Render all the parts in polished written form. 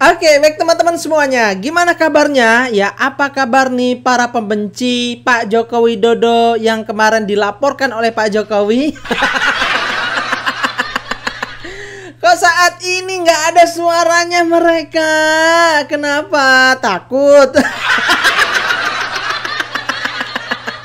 Oke, baik teman-teman semuanya. Gimana kabarnya? Ya, apa kabar nih para pembenci Pak Joko Widodo yang kemarin dilaporkan oleh Pak Jokowi? Kok saat ini nggak ada suaranya mereka? Kenapa? Takut?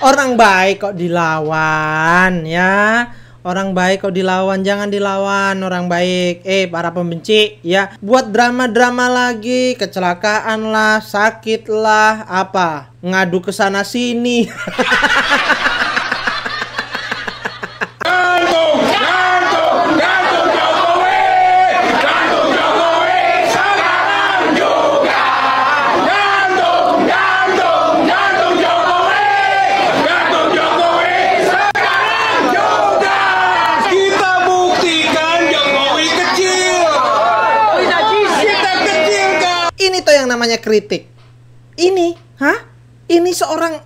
Orang baik kok dilawan ya. Orang baik kok dilawan, jangan dilawan orang baik. Para pembenci ya, buat drama-drama lagi, kecelakaan lah, sakit lah, apa, ngadu ke sana sini. Ini tuh yang namanya kritik. Ini, Ini seorang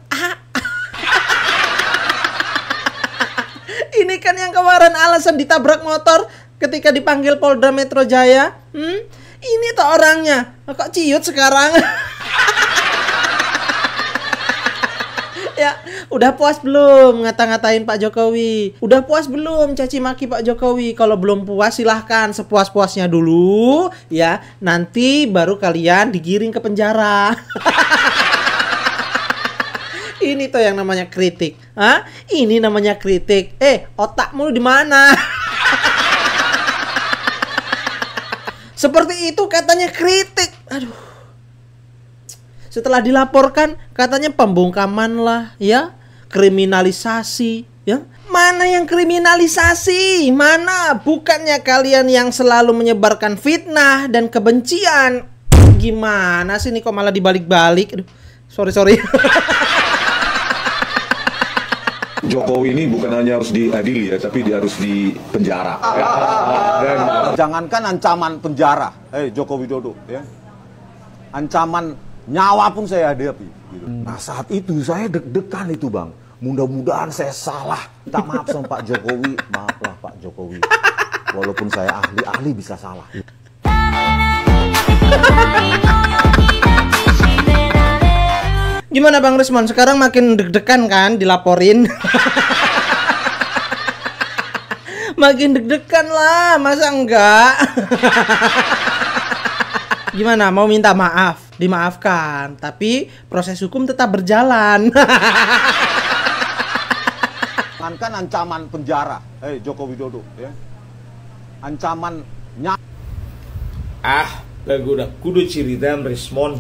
Ini kan yang kemarin alasan ditabrak motor ketika dipanggil Polda Metro Jaya. Ini tuh orangnya. Kok ciut sekarang? Ya, udah puas belum ngata-ngatain Pak Jokowi? Udah puas belum caci maki Pak Jokowi? Kalau belum puas silahkan sepuas-puasnya dulu ya. Nanti baru kalian digiring ke penjara. Ini tuh yang namanya kritik. Ini namanya kritik. Otakmu di mana? Seperti itu katanya kritik. Aduh. Setelah dilaporkan katanya pembungkaman lah ya, kriminalisasi ya. Mana yang kriminalisasi? Mana? Bukannya kalian yang selalu menyebarkan fitnah dan kebencian. Gimana sih ini kok malah dibalik-balik? Aduh, sorry. Jokowi ini bukan hanya harus diadili ya, tapi dia harus dipenjara. Dan jangankan ancaman penjara, Joko Widodo ya. Ancaman nyawa pun saya hadapi gitu. Nah saat itu saya deg-degan itu Bang. Mudah-mudahan saya salah. Minta maaf sama Pak Jokowi. Maaflah Pak Jokowi. Walaupun saya ahli bisa salah. Gimana Bang Rismon? Sekarang makin deg-degan kan dilaporin? Makin deg-degan lah, masa enggak? Gimana? Mau minta maaf? Dimaafkan, tapi proses hukum tetap berjalan. Jangankan ancaman penjara, Joko Widodo ya. Ancaman udah kudu cerita Rismon.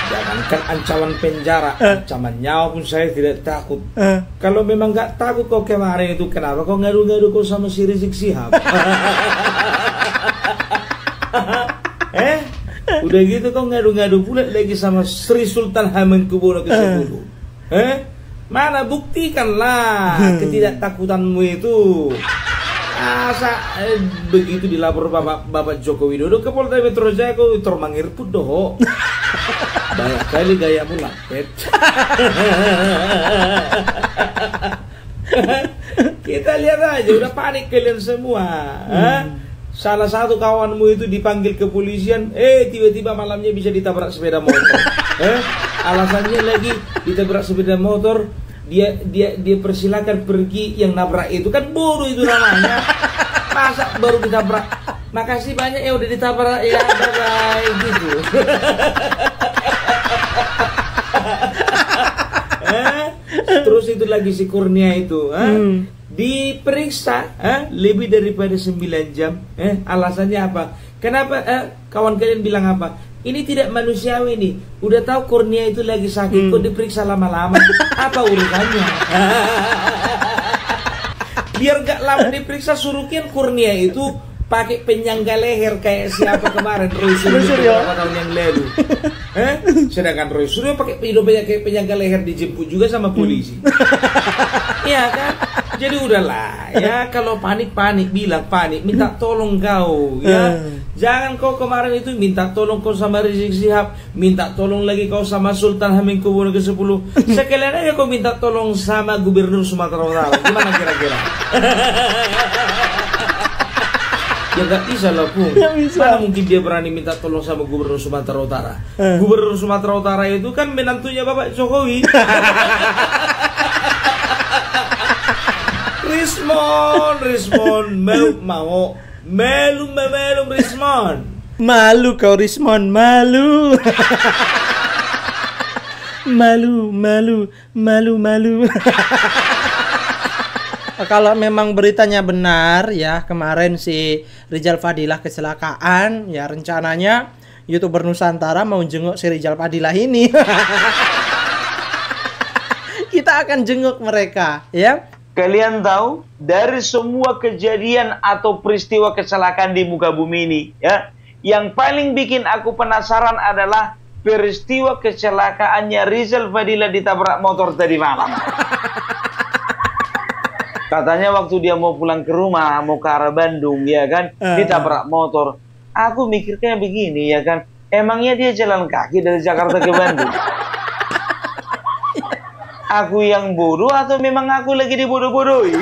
Jangankan ancaman penjara, ancaman nyawa pun saya tidak takut. Kalau memang nggak takut kau kemarin itu, kenapa kau ngadu-ngadu kau sama si Rizik Syihab? Udah gitu kau ngadu-ngadu pula lagi sama Sri Sultan Hamengkubuwono ke-10. Mana buktikanlah ketidaktakutanmu itu. Begitu dilapor Bapak Joko Widodo ke Polda Metro Jaya kau termangir pun doh. Banyak kali gayamu lapet. Kita lihat aja udah panik kalian semua. Salah satu kawanmu itu dipanggil kepolisian, tiba-tiba malamnya bisa ditabrak sepeda motor. Alasannya lagi ditabrak sepeda motor, dia persilakan pergi, yang nabrak itu kan bodoh itu namanya. Masa baru ditabrak? Makasih banyak ya udah ditabrak ya, bye gitu. Terus itu lagi si Kurnia itu, diperiksa lebih daripada 9 jam. Alasannya apa? Kenapa kawan kalian bilang apa? Ini tidak manusiawi nih. Udah tahu Kurnia itu lagi sakit kok diperiksa lama-lama. Apa urusannya? Biar gak lama diperiksa, suruhkan Kurnia itu pakai penyangga leher kayak siapa kemarin, Roy Suryo beberapa tahun yang lalu. Sedangkan Roy Suryo pakai penyangga leher dijemput juga sama polisi. Iya kan? Jadi udahlah ya, kalau panik bilang panik, minta tolong kau ya. Jangan kau kemarin itu minta tolong kau sama Rizik Syihab, minta tolong lagi kau sama Sultan Hamengkubuwono ke-10. Sekalian aja kau minta tolong sama Gubernur Sumatera Utara. Gimana kira-kira? Ya nggak bisa lah, Pung. Nggak bisa. Mana mungkin dia berani minta tolong sama Gubernur Sumatera Utara. Gubernur Sumatera Utara itu kan menantunya Bapak Jokowi. Rismon, melu Rismon. Malu kau Rismon, malu. malu. Kalau memang beritanya benar ya, kemarin si Rizal Fadilah kecelakaan, ya rencananya YouTuber Nusantara mau jenguk si Rizal Fadilah ini. Kita akan jenguk mereka ya. Kalian tahu, dari semua kejadian atau peristiwa kecelakaan di muka bumi ini, ya, yang paling bikin aku penasaran adalah peristiwa kecelakaannya Rizal Fadilah ditabrak motor tadi malam. Katanya waktu dia mau pulang ke rumah, mau ke arah Bandung, ya kan, ditabrak motor. Aku mikirnya begini, ya kan, emangnya dia jalan kaki dari Jakarta ke Bandung? Aku yang bodoh atau memang aku lagi dibodoh-bodohi?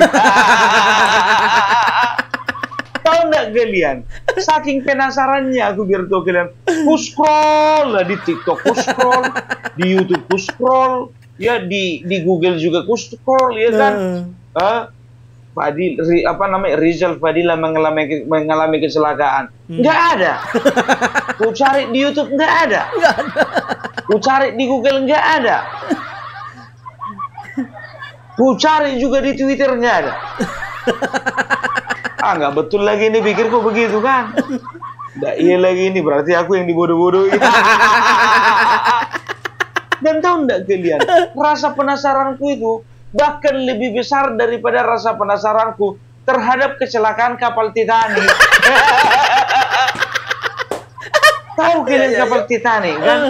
Tahu nggak kalian? Saking penasarannya aku biar tahu kalian. Ku scroll lah di TikTok, ku scroll di YouTube, ku scroll ya di Google juga ku scroll ya kan. Rizal Fadilah mengalami kecelakaan. Nggak ada. Ku cari di YouTube nggak ada. Ku cari di Google nggak ada. Ku cari juga di Twitter nggak ada. Nggak betul lagi ini pikirku begitu kan. Nggak iya lagi ini berarti aku yang dibodoh-bodohi. Dan tahu nggak kalian, rasa penasaranku itu bahkan lebih besar daripada rasa penasaranku terhadap kecelakaan kapal Titanic. Tahu kalian kapal Titanic kan?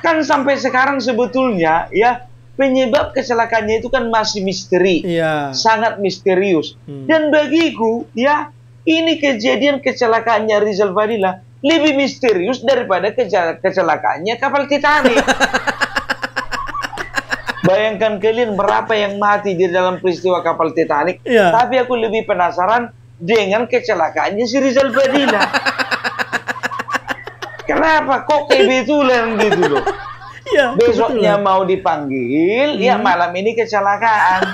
Kan sampai sekarang sebetulnya ya penyebab kecelakaannya itu kan masih misteri, sangat misterius. Dan bagiku ya ini kejadian kecelakaannya Rizal Fadilah lebih misterius daripada kecelakaannya kapal Titanic. Bayangkan kalian berapa yang mati di dalam peristiwa kapal Titanic, tapi aku lebih penasaran dengan kecelakaannya si Rizal Fadilah. Kenapa kok kebetulan gitu loh? Ya, besoknya mau dipanggil, ya malam ini kecelakaan.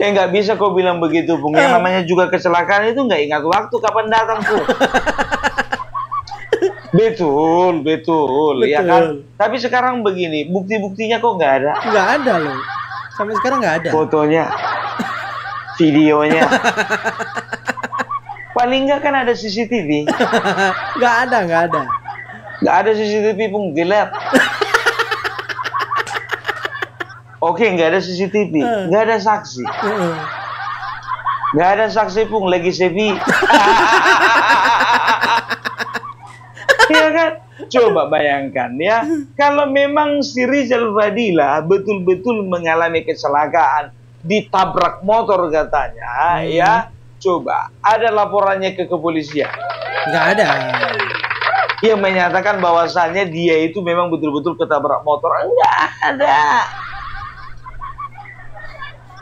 Ya nggak bisa kau bilang begitu, Bung. Yang namanya juga kecelakaan itu nggak ingat waktu kapan datang, Bung. Betul, ya kan. Tapi sekarang begini, bukti-buktinya kok nggak ada? Nggak ada loh. Sampai sekarang nggak ada. Fotonya, videonya. Paling nggak kan ada CCTV. Nggak ada. Nggak ada CCTV, Pung, gelap. Oke, nggak ada CCTV, nggak ada saksi. Nggak ada saksi, Pung, lagi sepi. Iya kan? Coba bayangkan ya, kalau memang si Rizal Fadilah betul-betul mengalami kecelakaan, ditabrak motor katanya, ya, coba ada laporannya ke kepolisian? Nggak ada. Yang menyatakan bahwasannya dia itu memang betul-betul ketabrak motor. Enggak ada.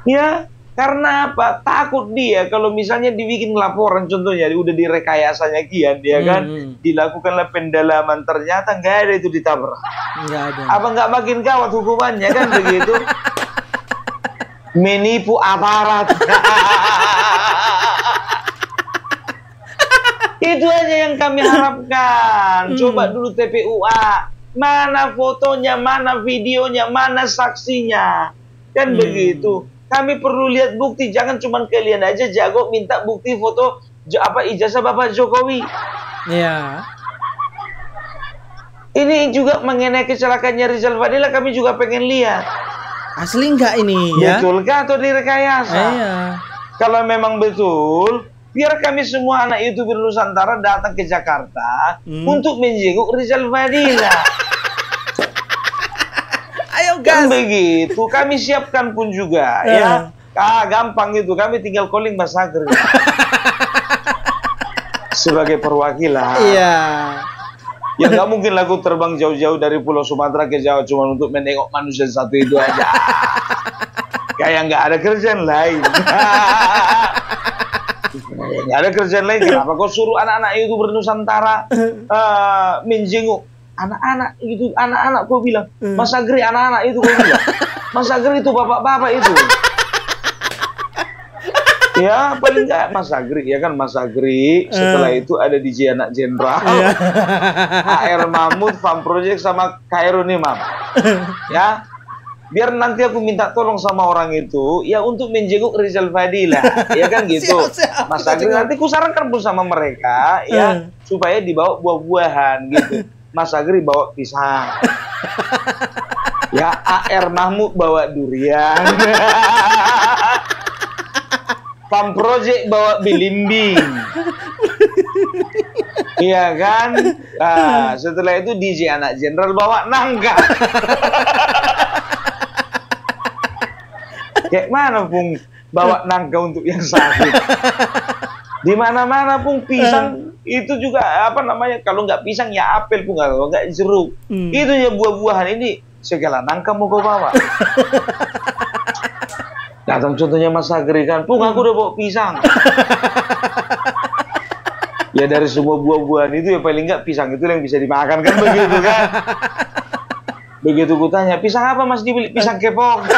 Ya, karena apa? Takut dia kalau misalnya dibikin laporan, contohnya udah direkayasanya kian, dia kan dilakukanlah pendalaman, ternyata nggak ada itu ditabrak. Nggak ada. Apa nggak makin gawat hukumannya kan begitu? Menipu aparat. Itu aja yang kami harapkan. Coba dulu TPUA, mana fotonya, mana videonya, mana saksinya, kan begitu. Kami perlu lihat bukti, jangan cuma kalian aja jago minta bukti foto ijazah Bapak Jokowi. Iya. Ini juga mengenai kecelakaannya Rizal Fadilah, kami juga pengen lihat. Asli nggak ini ya? Betulkah atau direkayasa? Iya. Kalau memang betul, biar kami semua anak YouTuber Nusantara datang ke Jakarta untuk menjenguk Rizal Fadilah. Ayo Kan gas. begitu, kami siapkan pun juga ya. Gampang itu, kami tinggal calling Mas Agri sebagai perwakilan. Iya. Ya nggak mungkin lah aku terbang jauh-jauh dari Pulau Sumatera ke Jawa cuma untuk menengok manusia satu itu aja. Kayak nggak ada kerjaan lain. nggak ada kerjaan lain. Kenapa kau suruh anak-anak itu bernusantara menjenguk anak-anak itu? Anak-anak kau bilang, Mas Agri anak-anak itu kau bilang, Mas Agri itu bapak-bapak itu. Ya paling nggak Mas Agri, ya kan Mas Agri. Setelah itu ada DJ Anak Jenderal, AR Mahmud, Farm Project sama Khairul Imam. Ya, biar nanti aku minta tolong sama orang itu, ya untuk menjenguk Rizal Fadila, ya kan gitu. Siap, Mas Agri nanti ku sarankan pun sama mereka, ya supaya dibawa buah-buahan gitu. Mas Agri bawa pisang, ya AR Mahmud bawa durian. Farm Project bawa bilimbing. Iya kan? Nah, setelah itu DJ Anak Jenderal bawa nangka. Kayak mana pun bawa nangka untuk yang sakit. Di mana-mana pun pisang itu juga apa namanya? Kalau nggak pisang ya apel pun nggak jeruk. Itu ya buah-buahan ini segala nangka mau kau bawa. Datang contohnya Mas Agri kan, Pung aku udah bawa pisang. Ya dari semua buah-buahan itu ya paling nggak pisang itu yang bisa dimakan kan begitu kan. Begitu ku tanya, pisang apa Mas dibeli? Pisang kepok.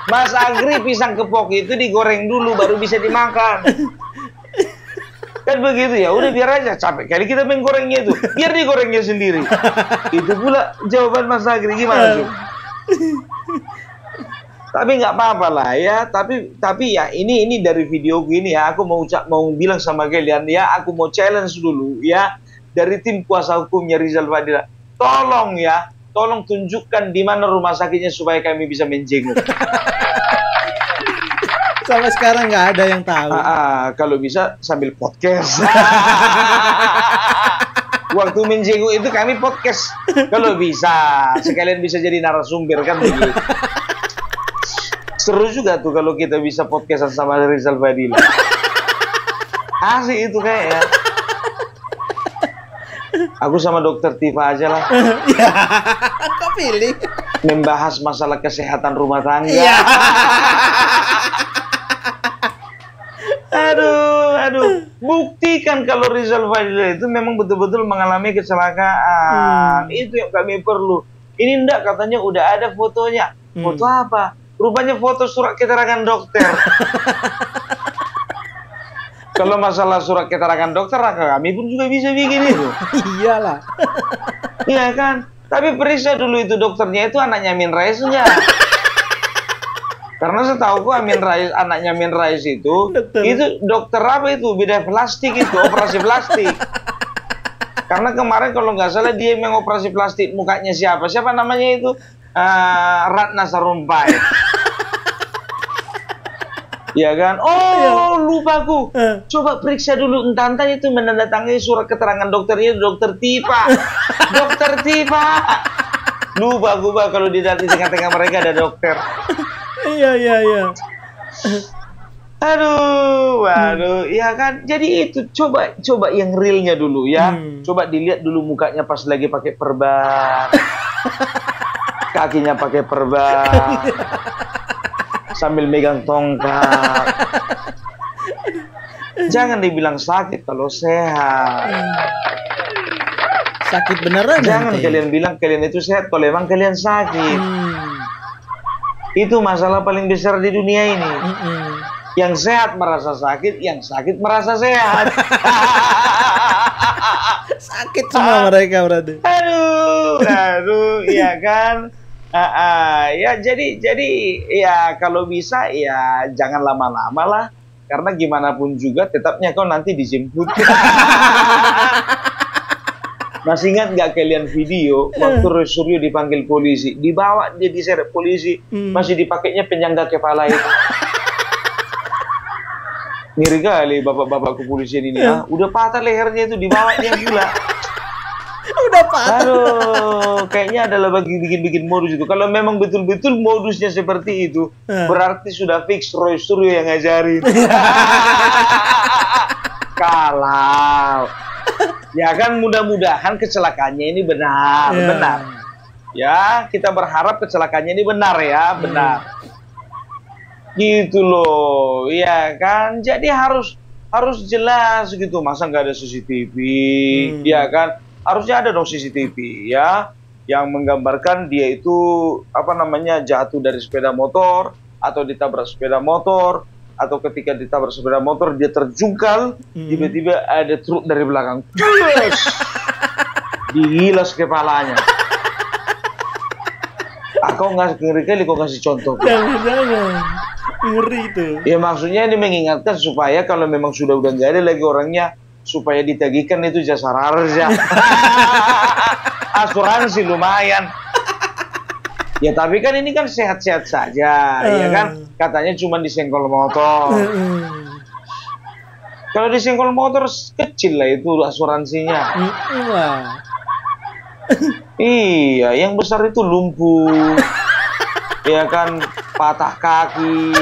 Mas Agri pisang kepok itu digoreng dulu baru bisa dimakan. Kan begitu ya, udah biar aja capek kali kita menggorengnya itu, biar digorengnya sendiri. Itu pula jawaban Mas Agri, gimana tuh? Tapi nggak apa-apa lah ya, tapi ya ini dari videoku ini ya, aku mau bilang sama kalian ya, aku mau challenge dulu ya dari tim kuasa hukumnya Rizal Fadila, tolong ya, tolong tunjukkan di mana rumah sakitnya supaya kami bisa menjenguk. Sampai sekarang nggak ada yang tahu. Kalau bisa sambil podcast. Waktu menjenguk itu kami podcast, kalau bisa sekalian bisa jadi narasumber kan begitu. Seru juga tuh kalau kita bisa podcastan sama Rizal Fadila. Asik itu kayaknya. Aku sama dokter Tifa aja lah. Ya, kok pilih? Membahas masalah kesehatan rumah tangga. Ya. Aduh. Buktikan kalau Rizal Fadila itu memang betul-betul mengalami kecelakaan. Itu yang kami perlu. Ini enggak, katanya udah ada fotonya. Foto apa? Rupanya foto surat keterangan dokter. Kalau masalah surat keterangan dokter, kami pun juga bisa bikin itu. Iyalah. Iya kan? Tapi periksa dulu itu dokternya itu anaknya Amin Rais enggak? Karena setahuku Amin Rais, anaknya Amin Rais itu dokter apa itu? Bedah plastik itu, operasi plastik. Karena kemarin kalau nggak salah dia mengoperasi plastik mukanya siapa? Siapa namanya itu? Ratna Sarumpait. Ya kan? Oh, lupaku. Coba periksa dulu entah itu menandatangani surat keterangan dokternya dokter Tifa. Dokter Tifa. Lupaku bah kalau di tengah-tengah mereka ada dokter. Iya. Aduh, ya kan? Jadi itu coba yang realnya dulu ya. Coba dilihat dulu mukanya pas lagi pakai perban. Kakinya pakai perban sambil megang tongkat. Jangan dibilang sakit kalau sehat. Sakit beneran. Jangan kalian bilang kalian itu sehat kalau emang kalian sakit. Itu masalah paling besar di dunia ini. Yang sehat merasa sakit, yang sakit merasa sehat. Sakit semua mereka berarti. Aduh, iya kan? Ya jadi ya kalau bisa ya jangan lama-lama lah, karena gimana pun juga tetapnya kau nanti dijemput. Masih ingat nggak kalian video waktu Roy Suryo dipanggil polisi, dibawa dia diseret polisi, masih dipakainya penyangga kepala itu. Ngeri kali bapak-bapak kepolisian ini ya, udah patah lehernya itu dibawa dia gila. Udah patah. Aduh, kayaknya adalah bikin modus itu. Kalau memang betul-betul modusnya seperti itu, berarti sudah fix Roy Suryo yang ngajarin. Kalau ya kan mudah-mudahan kecelakaannya ini benar. Ya, kita berharap kecelakaannya ini benar ya, benar. Gitu loh, ya kan? Jadi harus jelas gitu. Masa nggak ada CCTV, ya kan? Harusnya ada dong CCTV ya, yang menggambarkan dia itu apa namanya jatuh dari sepeda motor atau ditabrak sepeda motor, atau ketika ditabrak sepeda motor dia terjungkal, tiba-tiba ada truk dari belakang, dihilas kepalanya. Aku nggak ngeri kali kok kasih contoh. Jangan. Ngeri itu. Ya maksudnya ini mengingatkan supaya kalau memang sudah nggak ada lagi orangnya, supaya ditagihkan itu jasa harja. Asuransi lumayan. Ya tapi kan ini kan sehat-sehat saja, ya kan? Katanya cuma disenggol motor. Kalau disenggol motor kecil lah itu asuransinya. Iya, yang besar itu lumpuh, ya kan, patah kaki,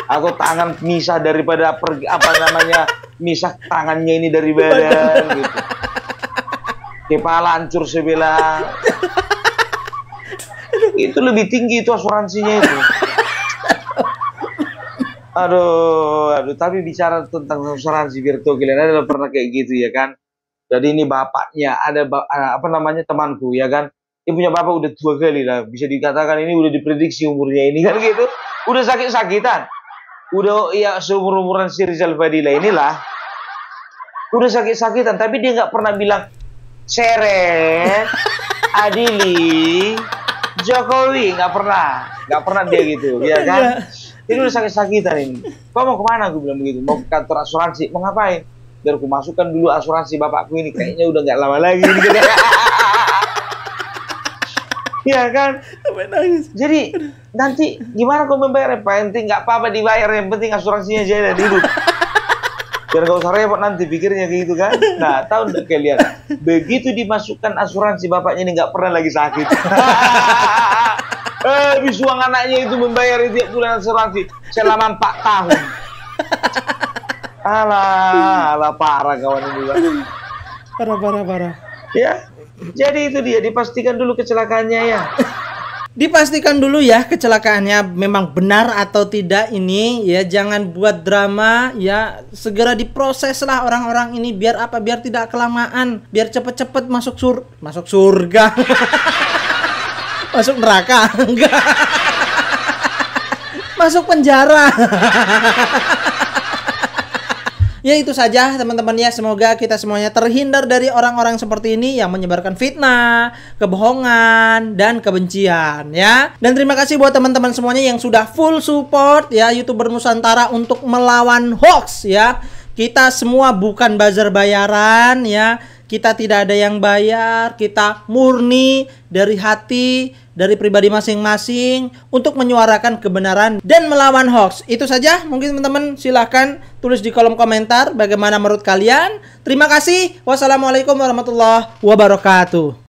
atau tangan misah daripada pergi, apa namanya, misah tangannya ini dari badan, gitu. Kepala hancur sebelah. Itu lebih tinggi itu asuransinya itu. Aduh, tapi bicara tentang asuransi Virto, kalian ada pernah kayak gitu ya kan? Jadi ini bapaknya, ada apa namanya temanku ya kan, dia punya bapak udah tua kali lah, bisa dikatakan ini udah diprediksi umurnya ini kan gitu, udah sakit-sakitan, udah ya seumur-umuran si Rizal Fadila inilah, udah sakit-sakitan, tapi dia nggak pernah bilang seret, adili, Jokowi, nggak pernah dia gitu, ya kan? Ini udah sakit-sakitan ini. Kau mau kemana? Gue bilang begitu. Mau ke kantor asuransi. Mau ngapain? Biar aku masukkan dulu asuransi bapakku ini. Kayaknya udah nggak lama lagi. Iya kan? Jadi nanti gimana kau membayar? Yang penting nggak apa-apa dibayar. Yang penting asuransinya aja dan hidup. Biar gak usah repot nanti pikirnya gitu kan. Nah, tahu nggak kalian? Begitu dimasukkan asuransi bapaknya ini nggak pernah lagi sakit. Bisuang anaknya itu membayar tiap bulan asuransi selama 4 tahun. Alah parah kawan ini. Parah. Ya, jadi itu dia, dipastikan dulu kecelakaannya ya. Dipastikan dulu ya kecelakaannya memang benar atau tidak ini ya, jangan buat drama ya, segera diproses lah orang-orang ini biar apa? Biar tidak kelamaan, biar cepet-cepet masuk surga. Masuk neraka enggak. Masuk penjara. Ya itu saja teman-teman ya, semoga kita semuanya terhindar dari orang-orang seperti ini yang menyebarkan fitnah, kebohongan, dan kebencian ya. Dan terima kasih buat teman-teman semuanya yang sudah full support ya YouTuber Nusantara untuk melawan hoax ya. Kita semua bukan buzzer bayaran ya. Kita tidak ada yang bayar, kita murni dari hati, dari pribadi masing-masing untuk menyuarakan kebenaran dan melawan hoax. Itu saja, mungkin teman-teman silahkan tulis di kolom komentar bagaimana menurut kalian. Terima kasih. Wassalamualaikum warahmatullahi wabarakatuh.